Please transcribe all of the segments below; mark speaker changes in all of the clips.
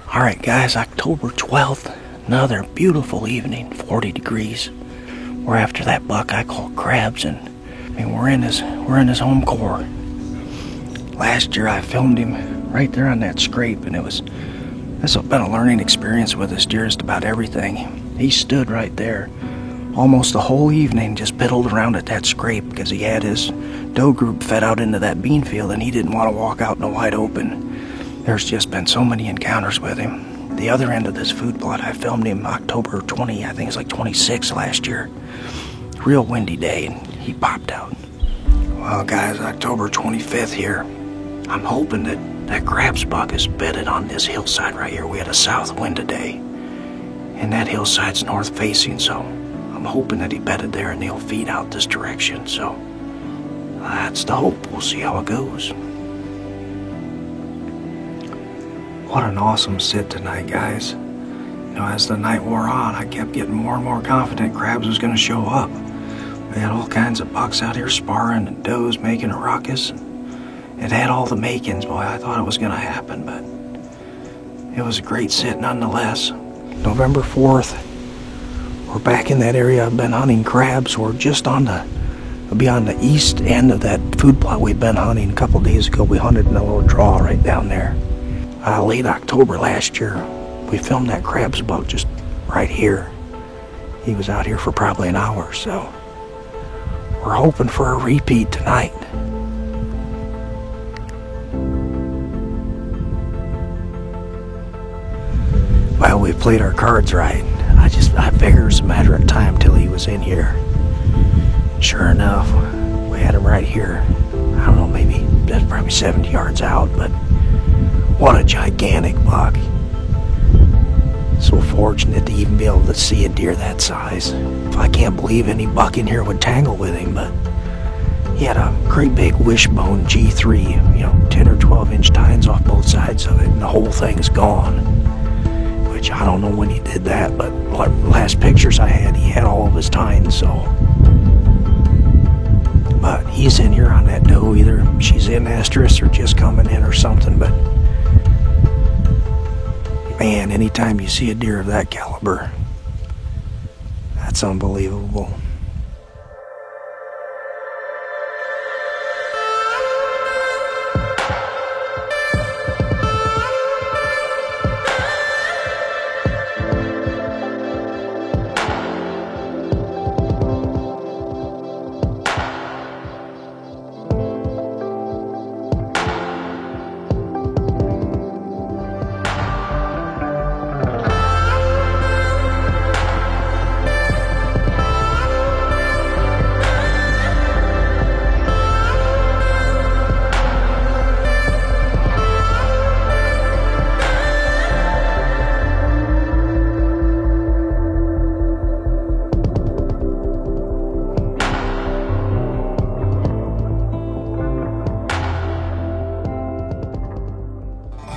Speaker 1: Alright guys, October 12th, another beautiful evening, 40 degrees. We're after that buck I call Crabs, and we're in his home core. Last year I filmed him right there on that scrape, and this has been a learning experience with this deer, just about everything. He stood right there almost the whole evening, just piddled around at that scrape because he had his doe group fed out into that bean field and he didn't want to walk out in the wide open. There's just been so many encounters with him. The other end of this food plot, I filmed him October 20, I think it's like 26 last year. Real windy day, and he popped out. Well guys, October 25th here. I'm hoping that Crabs buck is bedded on this hillside right here. We had a south wind today, and that hillside's north facing, so I'm hoping that he bedded there and he'll feed out this direction. So that's the hope. We'll see how it goes. What an awesome sit tonight, guys. You know, as the night wore on, I kept getting more and more confident Crabs was going to show up. We had all kinds of bucks out here sparring and does making a ruckus. It had all the makings, boy. I thought it was going to happen, but it was a great sit nonetheless. November 4th, we're back in that area I've been hunting crabs. We're just on the east end of that food plot we've been hunting. A couple days ago, we hunted in a little draw right down there. Late October last year, we filmed that Crabs buck just right here. He was out here for probably an hour, so we're hoping for a repeat tonight. Well, we played our cards right. I figured it was a matter of time till he was in here. Sure enough, we had him right here. I don't know, maybe that's probably 70 yards out, but what a gigantic buck. So fortunate to even be able to see a deer that size. I can't believe any buck in here would tangle with him, but he had a great big wishbone G3, 10 or 12 inch tines off both sides of it, and the whole thing's gone. Which I don't know when he did that, but last pictures I had, he had all of his tines, so. But he's in here on that doe, either she's in estrus or just coming in or something, but man, anytime you see a deer of that caliber, that's unbelievable.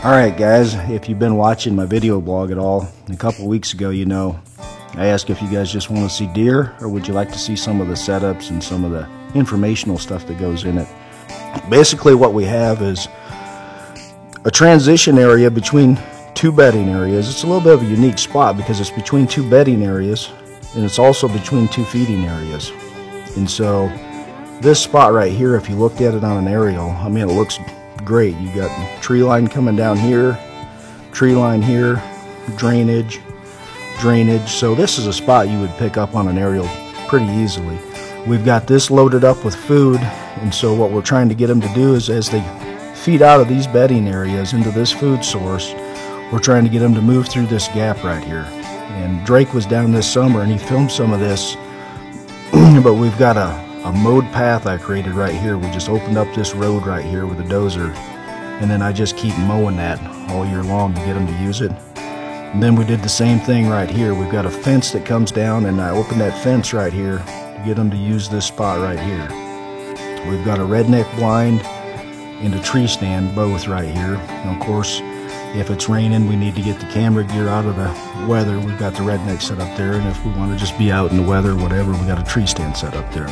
Speaker 1: Alright guys, if you've been watching my video blog at all, a couple weeks ago, I asked if you guys just want to see deer, or would you like to see some of the setups and some of the informational stuff that goes in it. Basically what we have is a transition area between two bedding areas. It's a little bit of a unique spot because it's between two bedding areas, and it's also between two feeding areas. And so this spot right here, if you looked at it on an aerial, it looks great. You got tree line coming down here, tree line here, drainage. So this is a spot you would pick up on an aerial pretty easily. We've got this loaded up with food, and so what we're trying to get them to do is, as they feed out of these bedding areas into this food source, we're trying to get them to move through this gap right here. And Drake was down this summer and he filmed some of this, but we've got a mowed path I created right here. We just opened up this road right here with a dozer, and then I just keep mowing that all year long to get them to use it. And then we did the same thing right here. We've got a fence that comes down, and I opened that fence right here to get them to use this spot right here. We've got a redneck blind and a tree stand both right here. And of course, if it's raining, we need to get the camera gear out of the weather. We've got the redneck set up there, and if we want to just be out in the weather or whatever, we got a tree stand set up there.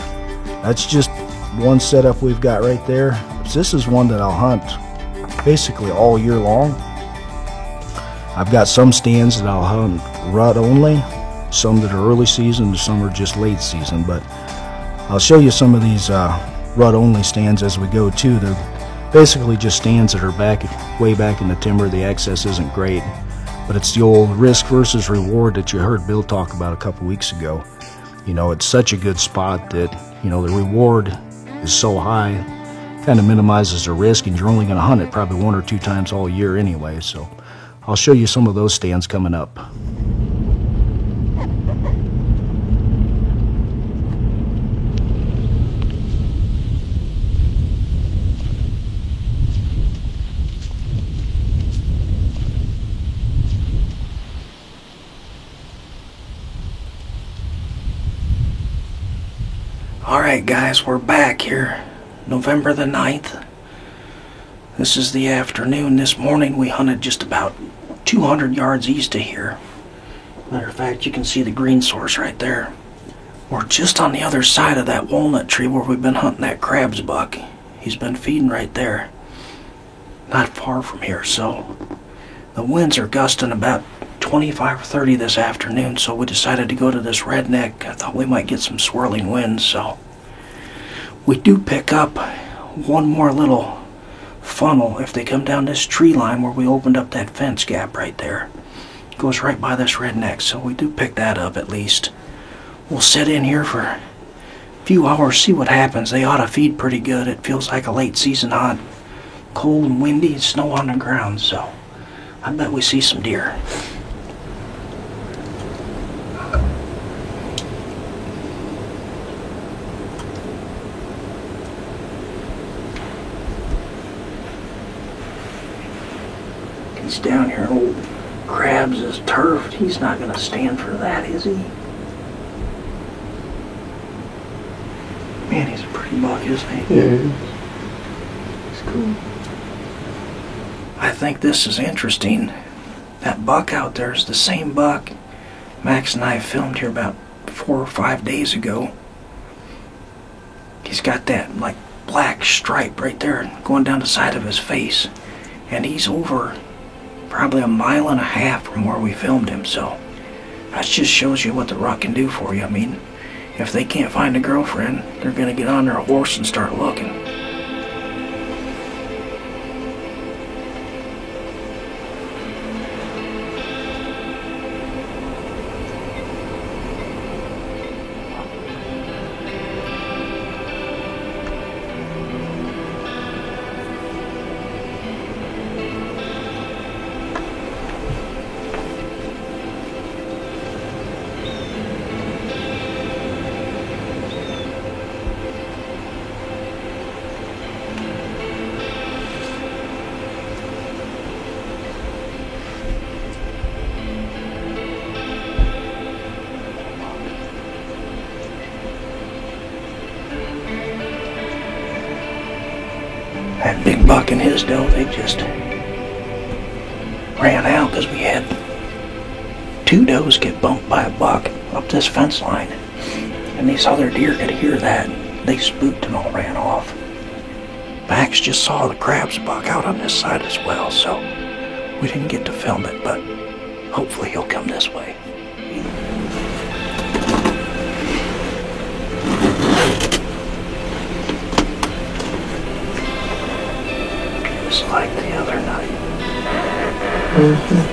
Speaker 1: That's just one setup we've got right there. This is one that I'll hunt basically all year long. I've got some stands that I'll hunt rut only, some that are early season, and some are just late season, but I'll show you some of these rut only stands as we go too. They're basically just stands that are way back in the timber. The access isn't great, but it's the old risk versus reward that you heard Bill talk about a couple weeks ago. You know, it's such a good spot that, you know, the reward is so high, kind of minimizes the risk, and you're only going to hunt it probably 1 or 2 times all year anyway. So I'll show you some of those stands coming up. Alright guys, we're back here, November the 9th. This is the afternoon. This morning we hunted just about 200 yards east of here. Matter of fact, you can see the green source right there. We're just on the other side of that walnut tree where we've been hunting that crabs buck. He's been feeding right there, not far from here. So the winds are gusting about 25 or 30 this afternoon, so we decided to go to this redneck. I thought we might get some swirling winds, so we do pick up one more little funnel if they come down this tree line where we opened up that fence gap right there. It goes right by this redneck, so we do pick that up at least. We'll sit in here for a few hours, see what happens. They ought to feed pretty good. It feels like a late season hunt. Cold and windy and snow on the ground, so I bet we see some deer. He's down here. Old Crabs is turfed. He's not going to stand for that, is he? Man, he's a pretty buck, isn't he?
Speaker 2: Yeah. He's cool.
Speaker 1: I think this is interesting. That buck out there is the same buck Max and I filmed here about 4 or 5 days ago. He's got that like black stripe right there going down the side of his face, and he's over probably 1.5 miles from where we filmed him. So that just shows you what the rut can do for you. I mean, if they can't find a girlfriend, they're gonna get on their horse and start looking. That big buck and his doe, they just ran out because we had 2 does get bumped by a buck up this fence line. And these other deer could hear that. They spooked and all ran off. Max just saw the crabs buck out on this side as well, so we didn't get to film it, but hopefully he'll come this way. Just like the other night.
Speaker 2: Mm-hmm.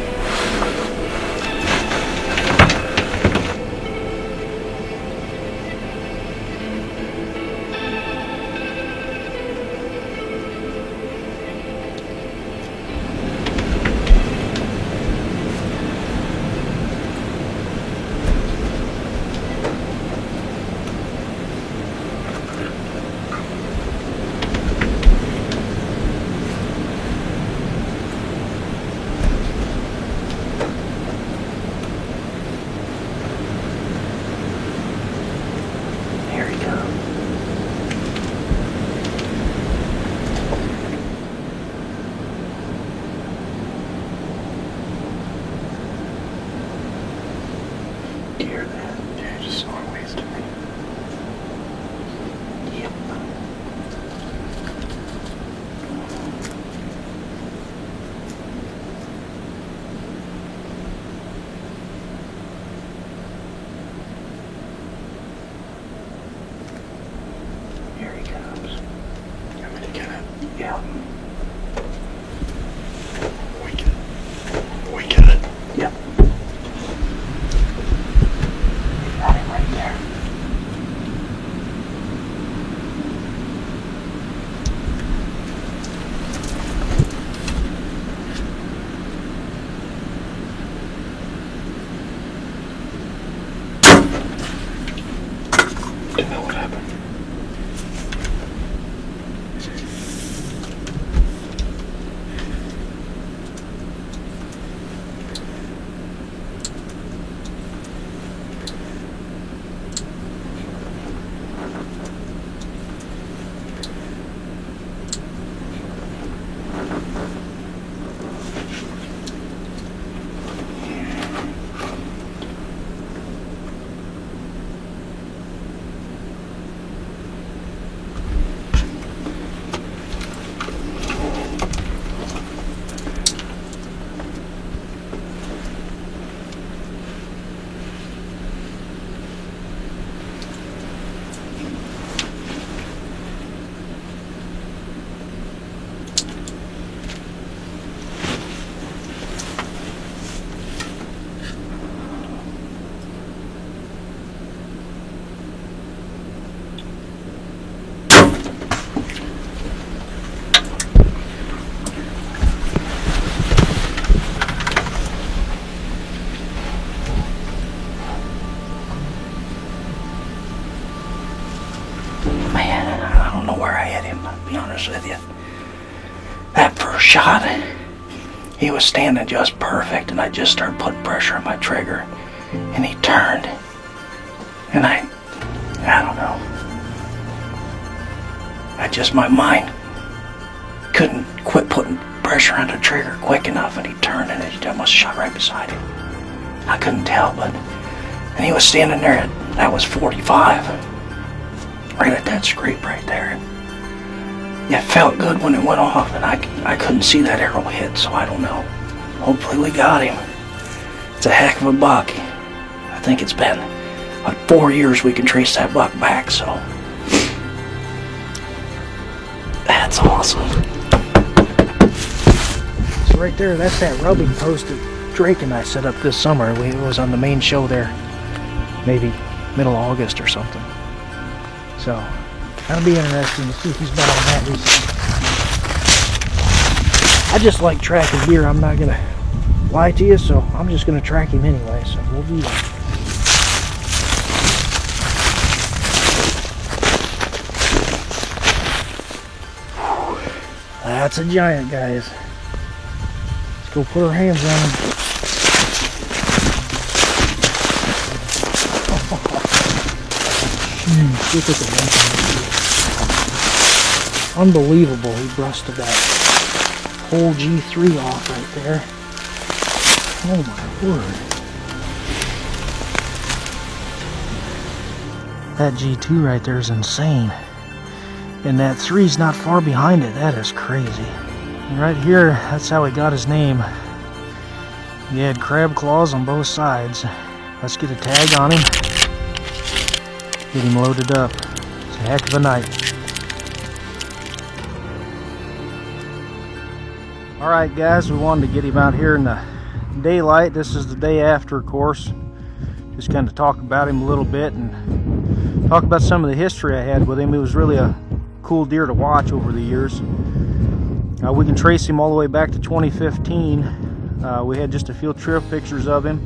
Speaker 1: honest with you. That first shot, he was standing just perfect, and I just started putting pressure on my trigger, and he turned, and I don't know. My mind couldn't quit putting pressure on the trigger quick enough, and he turned, and it almost shot right beside him. I couldn't tell, and he was standing there that was 45, right at that scrape right there. It felt good when it went off, and I couldn't see that arrow hit, so I don't know. Hopefully we got him. It's a heck of a buck. I think it's been like 4 years we can trace that buck back, so that's awesome. So right there, that's that rubbing post that Drake and I set up this summer. It was on the main show there, maybe middle of August or something. So that'll be interesting to see if he's been on that recently. I just like tracking deer, I'm not gonna lie to you, so I'm just gonna track him anyway, so we'll do that. That's a giant, guys. Let's go put our hands on him. Look at the length. Unbelievable, he busted that whole G3 off right there. Oh my word. That G2 right there is insane. And that 3's not far behind it. That is crazy. And right here, that's how he got his name. He had crab claws on both sides. Let's get a tag on him. Get him loaded up. It's a heck of a night. Alright guys, we wanted to get him out here in the daylight. This is the day after, of course. Just kind of talk about him a little bit and talk about some of the history I had with him. He was really a cool deer to watch over the years. We can trace him all the way back to 2015. We had just a few trip pictures of him.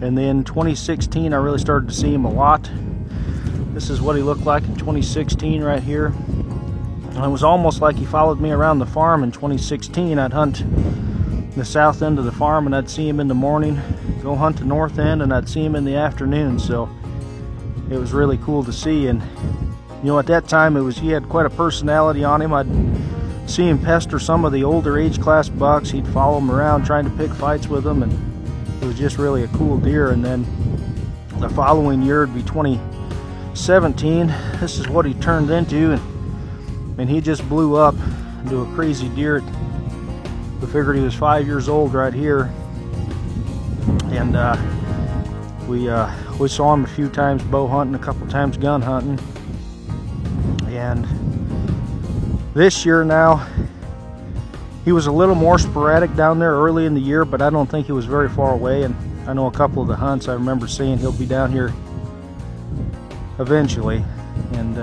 Speaker 1: And then 2016 I really started to see him a lot. This is what he looked like in 2016 right here. And it was almost like he followed me around the farm in 2016. I'd hunt the south end of the farm and I'd see him in the morning, go hunt the north end, and I'd see him in the afternoon. So it was really cool to see. And you know, at that time he had quite a personality on him. I'd see him pester some of the older age class bucks. He'd follow them around trying to pick fights with them, and it was just really a cool deer. And then the following year would be 2017. This is what he turned into, and he just blew up into a crazy deer. We figured he was 5 years old right here, and we saw him a few times bow hunting, a couple times gun hunting. And this year now, he was a little more sporadic down there early in the year, but I don't think he was very far away. And I know a couple of the hunts I remember seeing he'll be down here eventually. And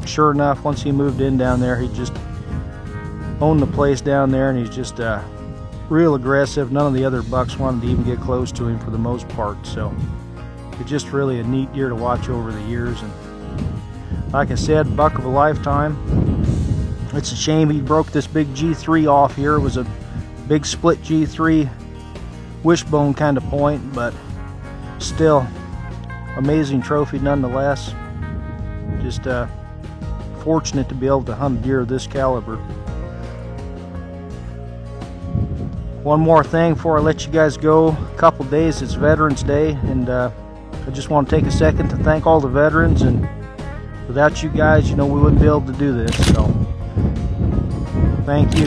Speaker 1: sure enough, once he moved in down there, he just owned the place down there, and he's just real aggressive. None of the other bucks wanted to even get close to him for the most part. So it's just really a neat deer to watch over the years. And like I said, buck of a lifetime. It's a shame he broke this big G3 off here. It was a big split G3 wishbone kind of point, but still amazing trophy nonetheless. Just fortunate to be able to hunt a deer of this caliber. One more thing before I let you guys go. A couple days, it's Veterans Day, and I just want to take a second to thank all the veterans. And without you guys, you know, we wouldn't be able to do this. So thank you.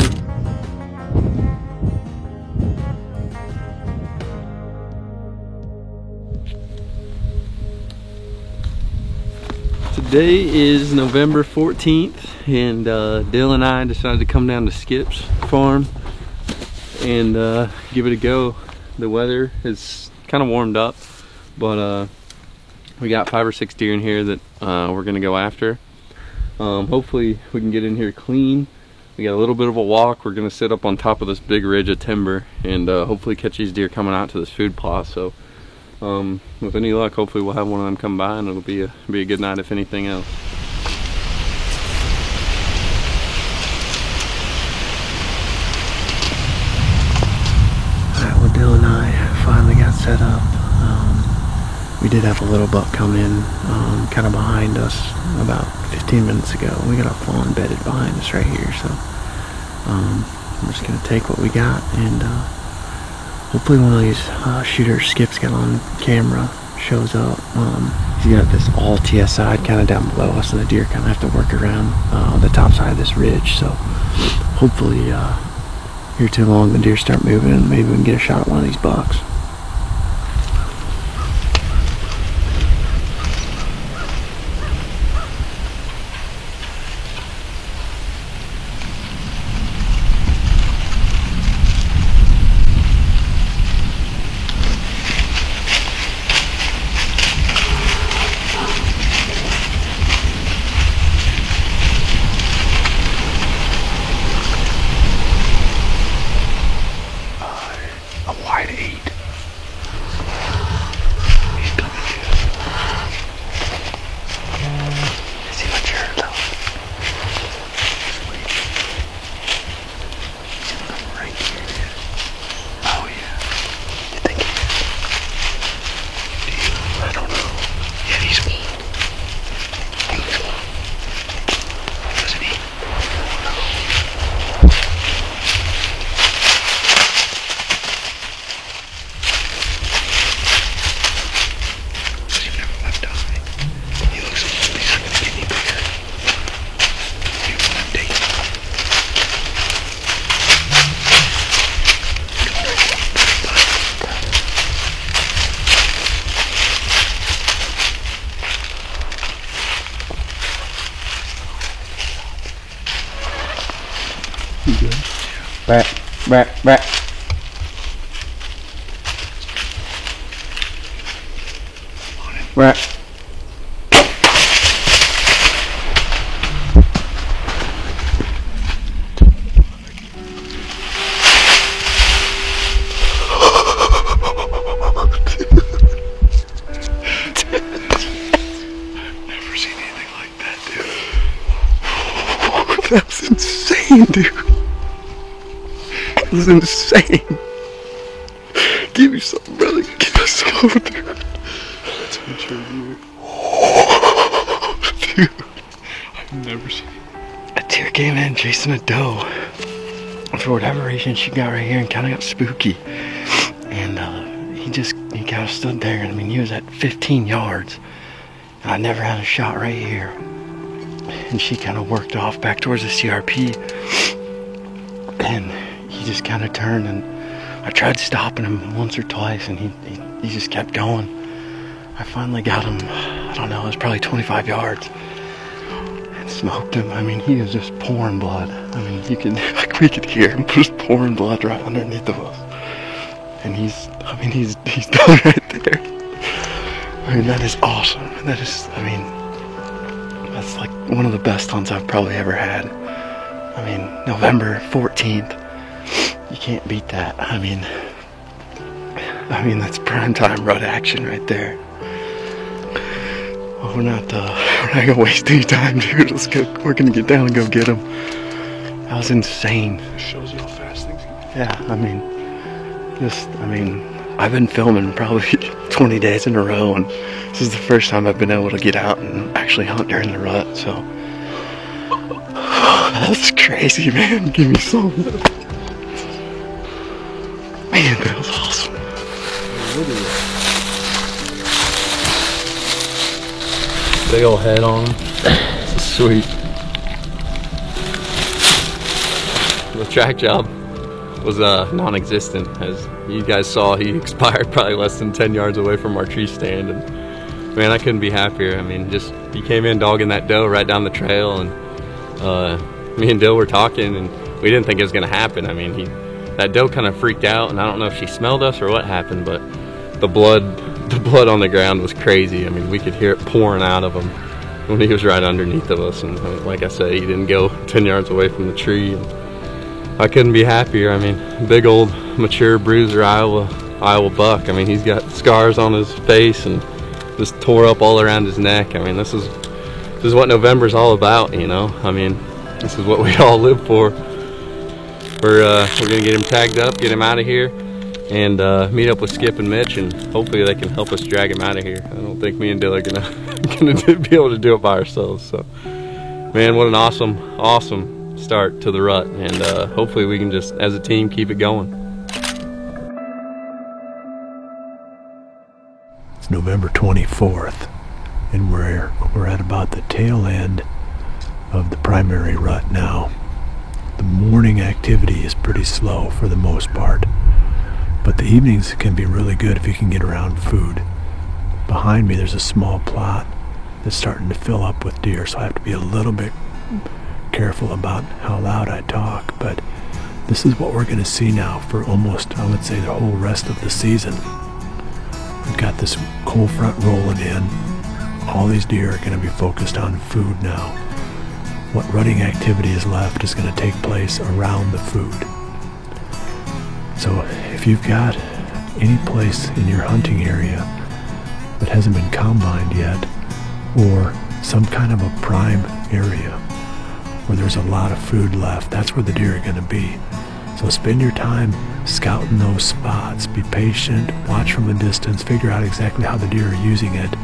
Speaker 2: Today is November 14th, and Dale and I decided to come down to Skip's farm and give it a go. The weather is kind of warmed up, but we got 5 or 6 deer in here that we're gonna go after. Hopefully we can get in here clean. We got a little bit of a walk. We're gonna sit up on top of this big ridge of timber and hopefully catch these deer coming out to this food plot. So with any luck, hopefully we'll have one of them come by, and it'll be a good night if anything else.
Speaker 3: set up. We did have a little buck come in kind of behind us about 15 minutes ago. We got a fawn bedded behind us right here, so we're just going to take what we got, and hopefully one of these shooters Skip's got on camera shows up. He's got this all TSI kind of down below us, and the deer kind of have to work around the top side of this ridge, so hopefully here too long the deer start moving and maybe we can get a shot at one of these bucks. Back. Right.
Speaker 4: Never seen anything like that, dude. That's insane, dude. That was insane. Give me some, brother. Give me some, dude. That's a mature deer. Dude, I've never seen it. A deer came in chasing a doe. For whatever reason, she got right here and kind of got spooky. And he kind of stood there. I mean, he was at 15 yards. And I never had a shot right here. And she kind of worked off back towards the CRP. And he just kind of turned, and I tried stopping him once or twice, and he just kept going. I finally got him, I don't know, it was probably 25 yards, and smoked him. I mean, he was just pouring blood. I mean, we could hear him just pouring blood right underneath of us. And he's done right there. I mean, that is awesome. That is, I mean, that's like one of the best hunts I've probably ever had. I mean, November 14th, you can't beat that. I mean, that's prime time rut action right there. Well, we're not gonna waste any time, dude. Let's go. We're gonna get down and go get him. That was insane.
Speaker 2: It shows you how fast things can go.
Speaker 4: Yeah, I mean, I've been filming probably 20 days in a row, and this is the first time I've been able to get out and actually hunt during the rut, so. That's crazy, man. Give me some. Man, that was awesome.
Speaker 2: Big old head on him. Sweet. The track job was non-existent. As you guys saw, he expired probably less than 10 yards away from our tree stand, and man, I couldn't be happier. I mean, just he came in dogging that doe right down the trail, and me and Dill were talking, and we didn't think it was gonna happen. I mean, that doe kind of freaked out, and I don't know if she smelled us or what happened, but the blood on the ground was crazy. I mean, we could hear it pouring out of him when he was right underneath of us, and like I said, he didn't go 10 yards away from the tree. And I couldn't be happier. I mean, big old mature bruiser Iowa buck. I mean, he's got scars on his face and just tore up all around his neck. I mean, this is what November's all about, you know. I mean, this is what we all live for. We're gonna get him tagged up, get him out of here, and meet up with Skip and Mitch, and hopefully they can help us drag him out of here. I don't think me and Dill are gonna be able to do it by ourselves. So, man, what an awesome start to the rut, and hopefully we can just, as a team, keep it going.
Speaker 5: It's November 24th, and we're at about the tail end of the primary rut now. The morning activity is pretty slow for the most part, but the evenings can be really good if you can get around food. Behind me there's a small plot that's starting to fill up with deer, so I have to be a little bit careful about how loud I talk, but this is what we're going to see now for almost, I would say, the whole rest of the season. We've got this cold front rolling in. All these deer are going to be focused on food now. What rutting activity is left is going to take place around the food. So if you've got any place in your hunting area that hasn't been combined yet, or some kind of a prime area where there's a lot of food left, that's where the deer are going to be. So spend your time scouting those spots. Be patient, watch from a distance, figure out exactly how the deer are using it,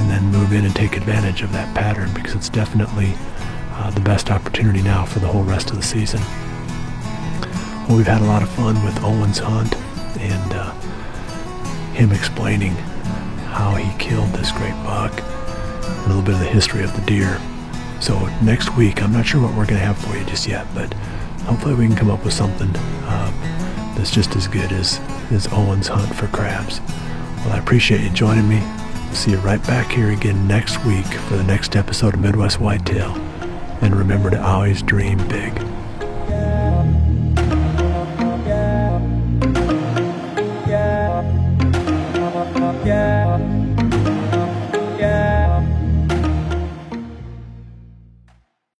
Speaker 5: and then move in and take advantage of that pattern, because it's definitely the best opportunity now for the whole rest of the season. Well, we've had a lot of fun with Owen's hunt and him explaining how he killed this great buck, a little bit of the history of the deer. So next week, I'm not sure what we're going to have for you just yet, but hopefully we can come up with something that's just as good as Owen's hunt for crabs. Well, I appreciate you joining me. We'll see you right back here again next week for the next episode of Midwest Whitetail. And remember to always dream big.